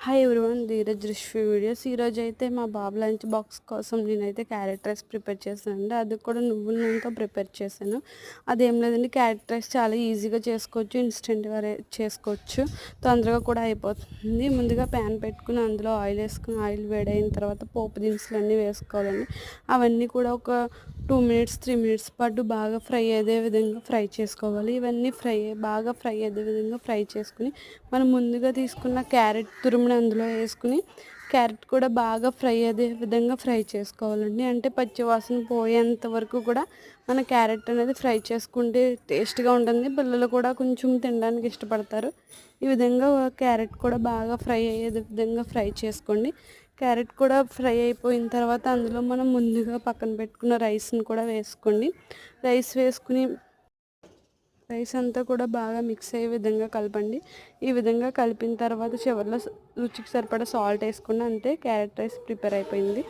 Hi everyone, Dheeraj Rishu videos. ఈరోజు అయితే మా బాబు లంచ్ బాక్స్ కోసం నేనైతే క్యారెట్ రైస్ ప్రిపేర్ చేశానండి. అది కూడా నువ్వుల నూనెతో ప్రిపేర్ చేశాను. అదేం లేదండి, క్యారెట్ రైస్ చాలా ఈజీగా చేసుకోవచ్చు, ఇన్స్టెంట్గా చేసుకోవచ్చు, తొందరగా కూడా అయిపోతుంది. ముందుగా ప్యాన్ పెట్టుకుని అందులో ఆయిల్ వేసుకుని ఆయిల్ వేడైన తర్వాత పోపు దినుసులు అన్నీ వేసుకోవాలండి. అవన్నీ కూడా ఒక 2 మినిట్స్ 3 మినిట్స్ పాటు బాగా ఫ్రై అయ్యే విధంగా ఫ్రై చేసుకోవాలి. ఇవన్నీ బాగా ఫ్రై అయ్యే విధంగా ఫ్రై చేసుకుని మనం ముందుగా తీసుకున్న క్యారెట్ తురుముని అందులో వేసుకుని క్యారెట్ కూడా బాగా ఫ్రై అయ్యే విధంగా ఫ్రై చేసుకోవాలండి. అంటే పచ్చివాసన పోయేంత వరకు కూడా మన క్యారెట్ అనేది ఫ్రై చేసుకుంటే టేస్ట్గా ఉంటుంది. పిల్లలు కూడా కొంచెం తినడానికి ఇష్టపడతారు. ఈ విధంగా క్యారెట్ కూడా బాగా ఫ్రై అయ్యే విధంగా ఫ్రై చేసుకోండి. క్యారెట్ కూడా ఫ్రై అయిపోయిన తర్వాత అందులో మనం ముందుగా పక్కన పెట్టుకున్న రైస్ని కూడా వేసుకోండి. రైస్ అంతా కూడా బాగా మిక్స్ అయ్యే విధంగా కలపండి. ఈ విధంగా కలిపిన తర్వాత చివరిలో రుచికి సరిపడా సాల్ట్ వేసుకుని అంతే, క్యారెట్ రైస్ ప్రిపేర్ అయిపోయింది.